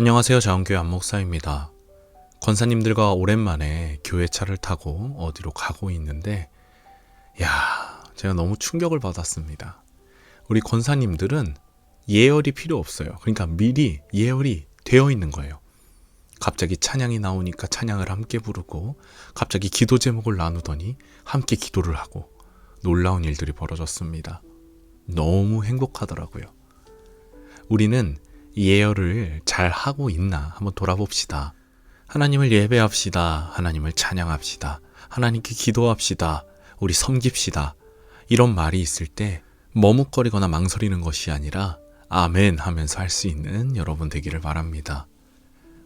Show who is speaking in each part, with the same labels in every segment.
Speaker 1: 안녕하세요. 자원교회 안목사입니다. 권사님들과 오랜만에 교회차를 타고 어디로 가고 있는데 제가 너무 충격을 받았습니다. 우리 권사님들은 예열이 필요 없어요. 그러니까 미리 예열이 되어 있는 거예요. 갑자기 찬양이 나오니까 찬양을 함께 부르고, 갑자기 기도 제목을 나누더니 함께 기도를 하고, 놀라운 일들이 벌어졌습니다. 너무 행복하더라고요. 우리는 예열을 잘 하고 있나 한번 돌아봅시다. 하나님을 예배합시다. 하나님을 찬양합시다. 하나님께 기도합시다. 우리 섬깁시다. 이런 말이 있을 때 머뭇거리거나 망설이는 것이 아니라 아멘 하면서 할 수 있는 여러분 되기를 바랍니다.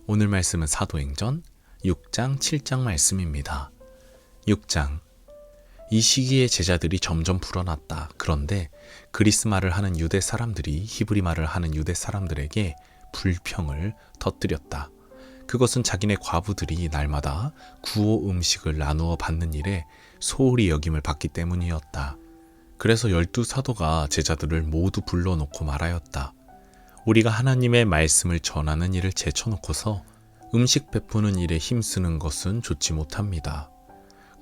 Speaker 1: 오늘 말씀은 사도행전 6장 7장 말씀입니다. 6장. 이 시기에 제자들이 점점 불어났다. 그런데 그리스 말을 하는 유대 사람들이 히브리 말을 하는 유대 사람들에게 불평을 터뜨렸다. 그것은 자기네 과부들이 날마다 구호 음식을 나누어 받는 일에 소홀히 여김을 받기 때문이었다. 그래서 12사도가 제자들을 모두 불러놓고 말하였다. 우리가 하나님의 말씀을 전하는 일을 제쳐놓고서 음식 베푸는 일에 힘쓰는 것은 좋지 못합니다.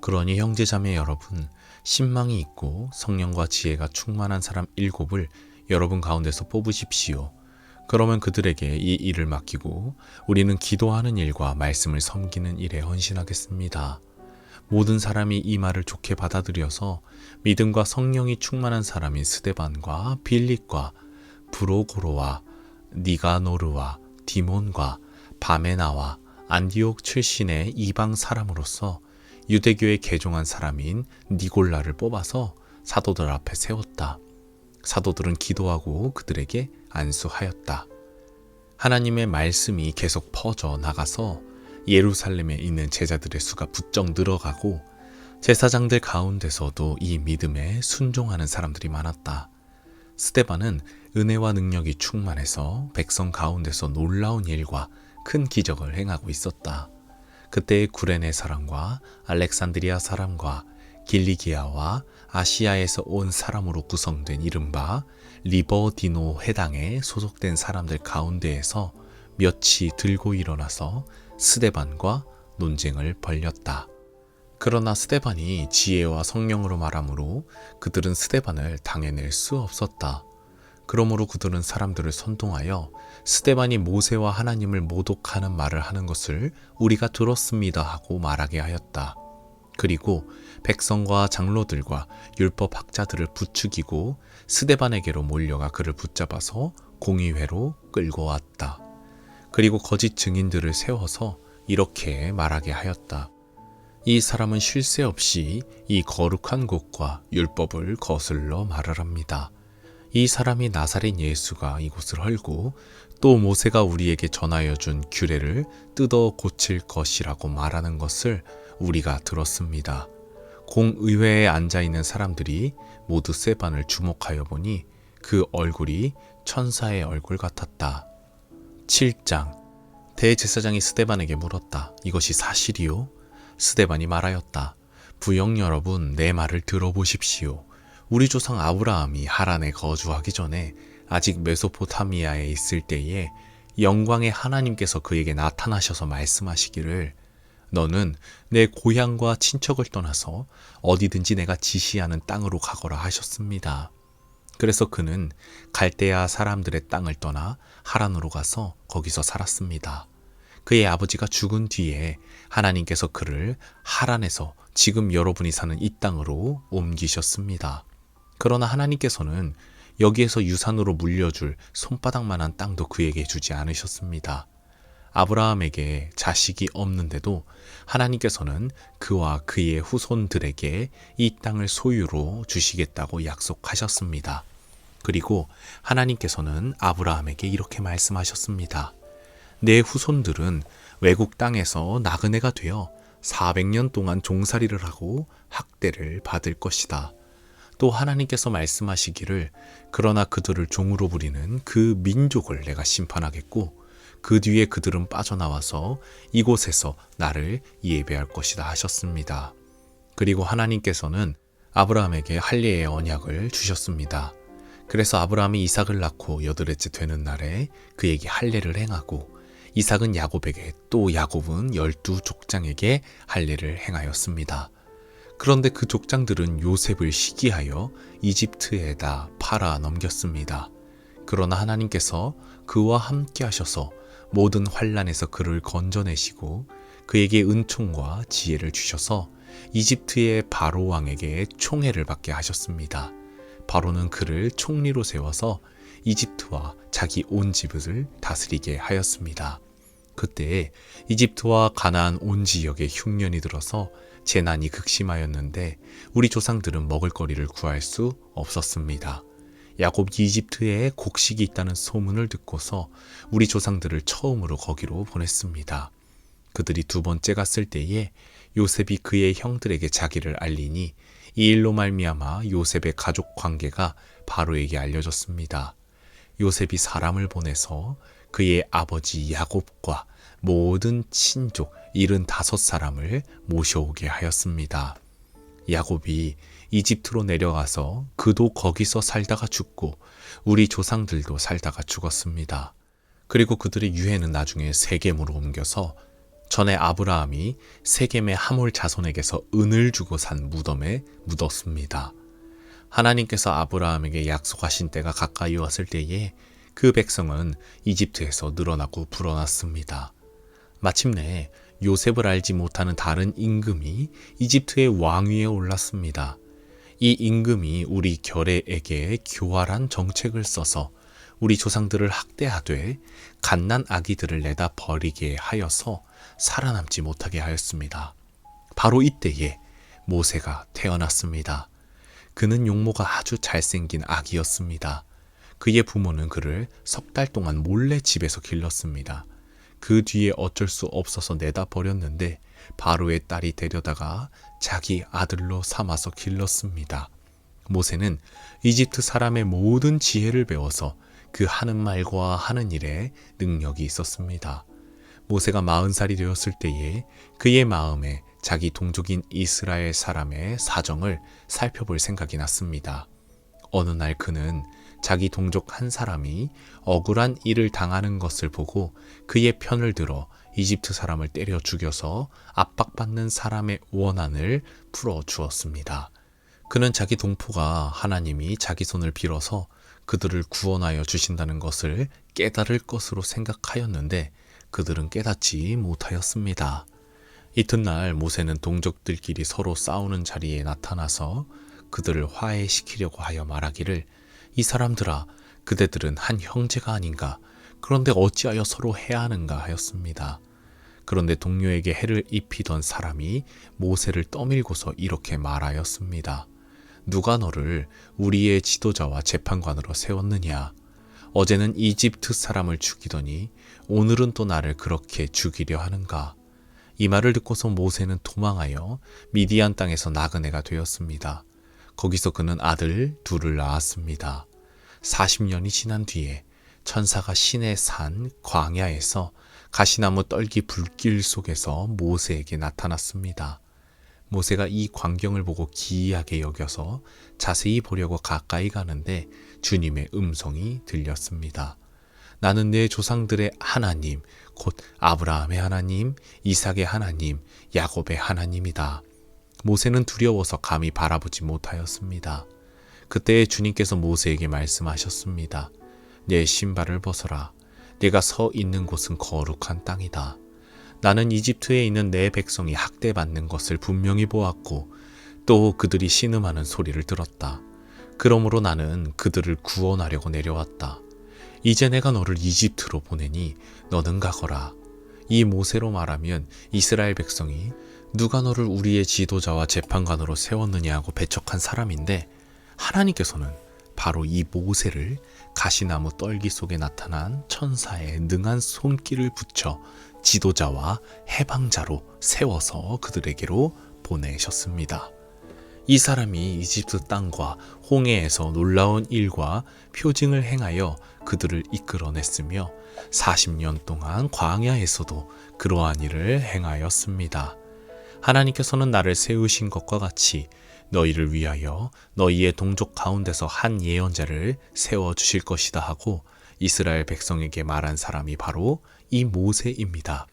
Speaker 1: 그러니 형제자매 여러분, 신망이 있고 성령과 지혜가 충만한 사람 7을 여러분 가운데서 뽑으십시오. 그러면 그들에게 이 일을 맡기고 우리는 기도하는 일과 말씀을 섬기는 일에 헌신하겠습니다. 모든 사람이 이 말을 좋게 받아들여서 믿음과 성령이 충만한 사람인 스데반과 빌립과 브로고로와 니가노르와 디몬과 바메나와 안디옥 출신의 이방 사람으로서 유대교에 개종한 사람인 니골라를 뽑아서 사도들 앞에 세웠다. 사도들은 기도하고 그들에게 안수하였다. 하나님의 말씀이 계속 퍼져 나가서 예루살렘에 있는 제자들의 수가 부쩍 늘어가고 제사장들 가운데서도 이 믿음에 순종하는 사람들이 많았다. 스데반은 은혜와 능력이 충만해서 백성 가운데서 놀라운 일과 큰 기적을 행하고 있었다. 그때의 구레네 사람과 알렉산드리아 사람과 길리기아와 아시아에서 온 사람으로 구성된 이른바 리버디노 회당에 소속된 사람들 가운데에서 몇이 들고 일어나서 스데반과 논쟁을 벌였다. 그러나 스데반이 지혜와 성령으로 말하므로 그들은 스데반을 당해낼 수 없었다. 그러므로 그들은 사람들을 선동하여 스데반이 모세와 하나님을 모독하는 말을 하는 것을 우리가 들었습니다 하고 말하게 하였다. 그리고 백성과 장로들과 율법 학자들을 부추기고 스데반에게로 몰려가 그를 붙잡아서 공의회로 끌고 왔다. 그리고 거짓 증인들을 세워서 이렇게 말하게 하였다. 이 사람은 쉴 새 없이 이 거룩한 곳과 율법을 거슬러 말을 합니다. 이 사람이 나사렛 예수가 이곳을 헐고 또 모세가 우리에게 전하여 준 규례를 뜯어 고칠 것이라고 말하는 것을 우리가 들었습니다. 공의회에 앉아있는 사람들이 모두 스데반을 주목하여 보니 그 얼굴이 천사의 얼굴 같았다. 7장. 대제사장이 스데반에게 물었다. 이것이 사실이요? 스데반이 말하였다. 부영 여러분, 내 말을 들어보십시오. 우리 조상 아브라함이 하란에 거주하기 전에 아직 메소포타미아에 있을 때에 영광의 하나님께서 그에게 나타나셔서 말씀하시기를 너는 내 고향과 친척을 떠나서 어디든지 내가 지시하는 땅으로 가거라 하셨습니다. 그래서 그는 갈대아 사람들의 땅을 떠나 하란으로 가서 거기서 살았습니다. 그의 아버지가 죽은 뒤에 하나님께서 그를 하란에서 지금 여러분이 사는 이 땅으로 옮기셨습니다. 그러나 하나님께서는 여기에서 유산으로 물려줄 손바닥만한 땅도 그에게 주지 않으셨습니다. 아브라함에게 자식이 없는데도 하나님께서는 그와 그의 후손들에게 이 땅을 소유로 주시겠다고 약속하셨습니다. 그리고 하나님께서는 아브라함에게 이렇게 말씀하셨습니다. 내 후손들은 외국 땅에서 나그네가 되어 400년 동안 종살이를 하고 학대를 받을 것이다. 또 하나님께서 말씀하시기를 그러나 그들을 종으로 부리는 그 민족을 내가 심판하겠고 그 뒤에 그들은 빠져나와서 이곳에서 나를 예배할 것이다 하셨습니다. 그리고 하나님께서는 아브라함에게 할례의 언약을 주셨습니다. 그래서 아브라함이 이삭을 낳고 8해째 되는 날에 그에게 할례를 행하고 이삭은 야곱에게 또 야곱은 12족장에게 할례를 행하였습니다. 그런데 그 족장들은 요셉을 시기하여 이집트에다 팔아 넘겼습니다. 그러나 하나님께서 그와 함께 하셔서 모든 환난에서 그를 건져내시고 그에게 은총과 지혜를 주셔서 이집트의 바로 왕에게 총애를 받게 하셨습니다. 바로는 그를 총리로 세워서 이집트와 자기 온 집을 다스리게 하였습니다. 그때 이집트와 가나안 온 지역에 흉년이 들어서 재난이 극심하였는데 우리 조상들은 먹을거리를 구할 수 없었습니다. 야곱이 이집트에 곡식이 있다는 소문을 듣고서 우리 조상들을 처음으로 거기로 보냈습니다. 그들이 두 번째 갔을 때에 요셉이 그의 형들에게 자기를 알리니 이 일로 말미암아 요셉의 가족 관계가 바로에게 알려졌습니다. 요셉이 사람을 보내서 그의 아버지 야곱과 모든 친족 75사람을 모셔오게 하였습니다. 야곱이 이집트로 내려가서 그도 거기서 살다가 죽고 우리 조상들도 살다가 죽었습니다. 그리고 그들의 유해는 나중에 세겜으로 옮겨서 전에 아브라함이 세겜의 하몰 자손에게서 은을 주고 산 무덤에 묻었습니다. 하나님께서 아브라함에게 약속하신 때가 가까이 왔을 때에 그 백성은 이집트에서 늘어나고 불어났습니다. 마침내 요셉을 알지 못하는 다른 임금이 이집트의 왕위에 올랐습니다. 이 임금이 우리 결례에게 교활한 정책을 써서 우리 조상들을 학대하되 갓난 아기들을 내다 버리게 하여서 살아남지 못하게 하였습니다. 바로 이때에 모세가 태어났습니다. 그는 용모가 아주 잘생긴 아기였습니다. 그의 부모는 그를 석 달 동안 몰래 집에서 길렀습니다. 그 뒤에 어쩔 수 없어서 내다 버렸는데 바로의 딸이 데려다가 자기 아들로 삼아서 길렀습니다. 모세는 이집트 사람의 모든 지혜를 배워서 그 하는 말과 하는 일에 능력이 있었습니다. 모세가 40살이 되었을 때에 그의 마음에 자기 동족인 이스라엘 사람의 사정을 살펴볼 생각이 났습니다. 어느 날 그는 자기 동족 한 사람이 억울한 일을 당하는 것을 보고 그의 편을 들어 이집트 사람을 때려 죽여서 압박받는 사람의 원한을 풀어 주었습니다. 그는 자기 동포가 하나님이 자기 손을 빌어서 그들을 구원하여 주신다는 것을 깨달을 것으로 생각하였는데 그들은 깨닫지 못하였습니다. 이튿날 모세는 동족들끼리 서로 싸우는 자리에 나타나서 그들을 화해시키려고 하여 말하기를 이 사람들아 그대들은 한 형제가 아닌가 그런데 어찌하여 서로 해하는가 하였습니다. 그런데 동료에게 해를 입히던 사람이 모세를 떠밀고서 이렇게 말하였습니다. 누가 너를 우리의 지도자와 재판관으로 세웠느냐? 어제는 이집트 사람을 죽이더니 오늘은 또 나를 그렇게 죽이려 하는가? 이 말을 듣고서 모세는 도망하여 미디안 땅에서 나그네가 되었습니다. 거기서 그는 아들 둘을 낳았습니다. 40년이 지난 뒤에 천사가 신의 산 광야에서 가시나무 떨기 불길 속에서 모세에게 나타났습니다. 모세가 이 광경을 보고 기이하게 여겨서 자세히 보려고 가까이 가는데 주님의 음성이 들렸습니다. 나는 내 조상들의 하나님, 곧 아브라함의 하나님, 이삭의 하나님, 야곱의 하나님이다. 모세는 두려워서 감히 바라보지 못하였습니다. 그때 주님께서 모세에게 말씀하셨습니다. 내 신발을 벗어라. 내가 서 있는 곳은 거룩한 땅이다. 나는 이집트에 있는 내 백성이 학대받는 것을 분명히 보았고 또 그들이 신음하는 소리를 들었다. 그러므로 나는 그들을 구원하려고 내려왔다. 이제 내가 너를 이집트로 보내니 너는 가거라. 이 모세로 말하면 이스라엘 백성이 누가 너를 우리의 지도자와 재판관으로 세웠느냐고 배척한 사람인데 하나님께서는 바로 이 모세를 가시나무 떨기 속에 나타난 천사의 능한 손길을 붙여 지도자와 해방자로 세워서 그들에게로 보내셨습니다. 이 사람이 이집트 땅과 홍해에서 놀라운 일과 표징을 행하여 그들을 이끌어냈으며 40년 동안 광야에서도 그러한 일을 행하였습니다. 하나님께서는 나를 세우신 것과 같이 너희를 위하여 너희의 동족 가운데서 한 예언자를 세워주실 것이다 하고 이스라엘 백성에게 말한 사람이 바로 이 모세입니다.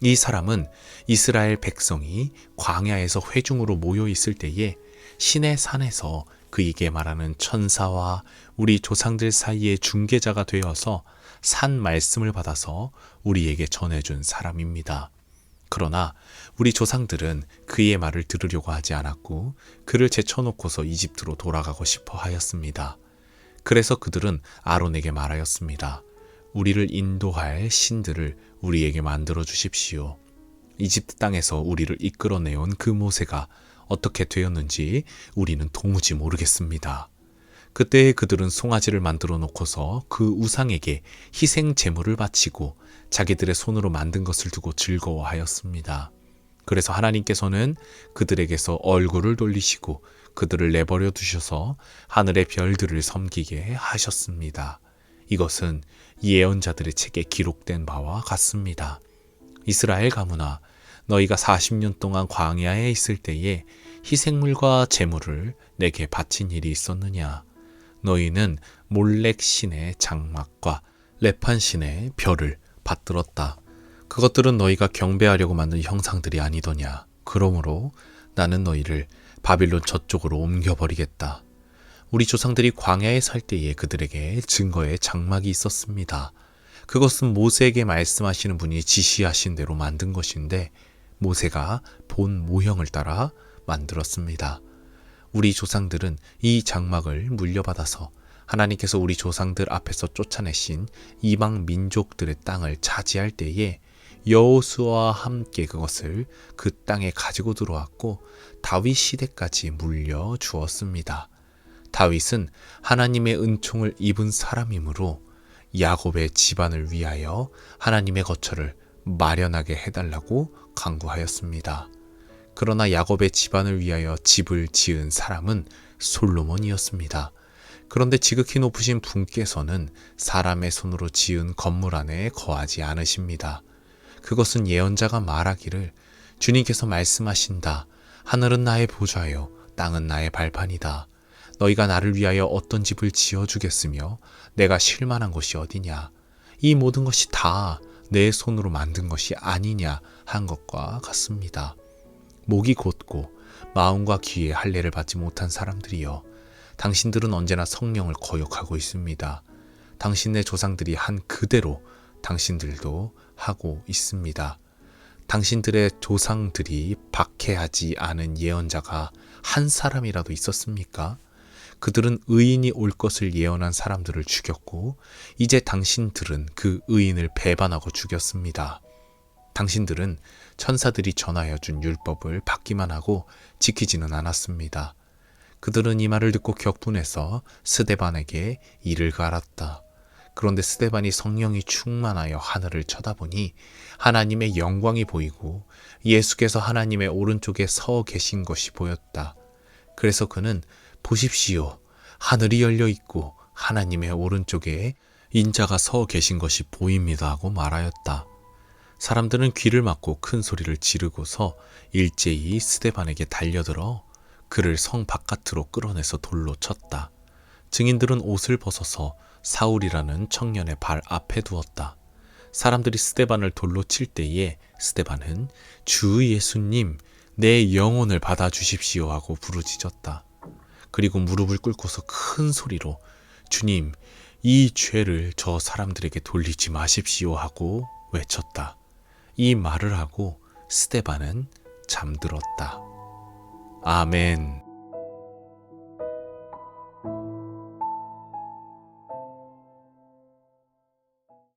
Speaker 1: 이 사람은 이스라엘 백성이 광야에서 회중으로 모여 있을 때에 시내 산에서 그에게 말하는 천사와 우리 조상들 사이의 중개자가 되어서 산 말씀을 받아서 우리에게 전해준 사람입니다. 그러나 우리 조상들은 그의 말을 들으려고 하지 않았고 그를 제쳐놓고서 이집트로 돌아가고 싶어 하였습니다. 그래서 그들은 아론에게 말하였습니다. 우리를 인도할 신들을 우리에게 만들어 주십시오. 이집트 땅에서 우리를 이끌어내온 그 모세가 어떻게 되었는지 우리는 도무지 모르겠습니다. 그때 그들은 송아지를 만들어 놓고서 그 우상에게 희생 제물을 바치고 자기들의 손으로 만든 것을 두고 즐거워하였습니다. 그래서 하나님께서는 그들에게서 얼굴을 돌리시고 그들을 내버려 두셔서 하늘의 별들을 섬기게 하셨습니다. 이것은 예언자들의 책에 기록된 바와 같습니다. 이스라엘 가문아, 너희가 40년 동안 광야에 있을 때에 희생물과 제물을 내게 바친 일이 있었느냐? 너희는 몰렉 신의 장막과 레판 신의 별을 받들었다. 그것들은 너희가 경배하려고 만든 형상들이 아니더냐? 그러므로 나는 너희를 바빌론 저쪽으로 옮겨버리겠다. 우리 조상들이 광야에 살 때에 그들에게 증거의 장막이 있었습니다. 그것은 모세에게 말씀하시는 분이 지시하신 대로 만든 것인데 모세가 본 모형을 따라 만들었습니다. 우리 조상들은 이 장막을 물려받아서 하나님께서 우리 조상들 앞에서 쫓아내신 이방 민족들의 땅을 차지할 때에 여호수아와 함께 그것을 그 땅에 가지고 들어왔고 다윗 시대까지 물려주었습니다. 다윗은 하나님의 은총을 입은 사람이므로 야곱의 집안을 위하여 하나님의 거처를 마련하게 해달라고 간구하였습니다. 그러나 야곱의 집안을 위하여 집을 지은 사람은 솔로몬이었습니다. 그런데 지극히 높으신 분께서는 사람의 손으로 지은 건물 안에 거하지 않으십니다. 그것은 예언자가 말하기를 주님께서 말씀하신다. 하늘은 나의 보좌요 땅은 나의 발판이다. 너희가 나를 위하여 어떤 집을 지어주겠으며 내가 쉴만한 곳이 어디냐. 이 모든 것이 다 내 손으로 만든 것이 아니냐 한 것과 같습니다. 목이 곧고 마음과 귀에 할례를 받지 못한 사람들이여, 당신들은 언제나 성령을 거역하고 있습니다. 당신의 조상들이 한 그대로 당신들도 하고 있습니다. 당신들의 조상들이 박해하지 않은 예언자가 한 사람이라도 있었습니까? 그들은 의인이 올 것을 예언한 사람들을 죽였고 이제 당신들은 그 의인을 배반하고 죽였습니다. 당신들은 천사들이 전하여 준 율법을 받기만 하고 지키지는 않았습니다. 그들은 이 말을 듣고 격분해서 스데반에게 이를 갈았다. 그런데 스데반이 성령이 충만하여 하늘을 쳐다보니 하나님의 영광이 보이고 예수께서 하나님의 오른쪽에 서 계신 것이 보였다. 그래서 그는 보십시오, 하늘이 열려 있고 하나님의 오른쪽에 인자가 서 계신 것이 보입니다 하고 말하였다. 사람들은 귀를 막고 큰 소리를 지르고서 일제히 스데반에게 달려들어 그를 성 바깥으로 끌어내서 돌로 쳤다. 증인들은 옷을 벗어서 사울이라는 청년의 발 앞에 두었다. 사람들이 스데반을 돌로 칠 때에 스데반은 주 예수님, 내 영혼을 받아주십시오 하고 부르짖었다. 그리고 무릎을 꿇고서 큰 소리로 주님, 이 죄를 저 사람들에게 돌리지 마십시오 하고 외쳤다. 이 말을 하고 스데반은 잠들었다. 아멘.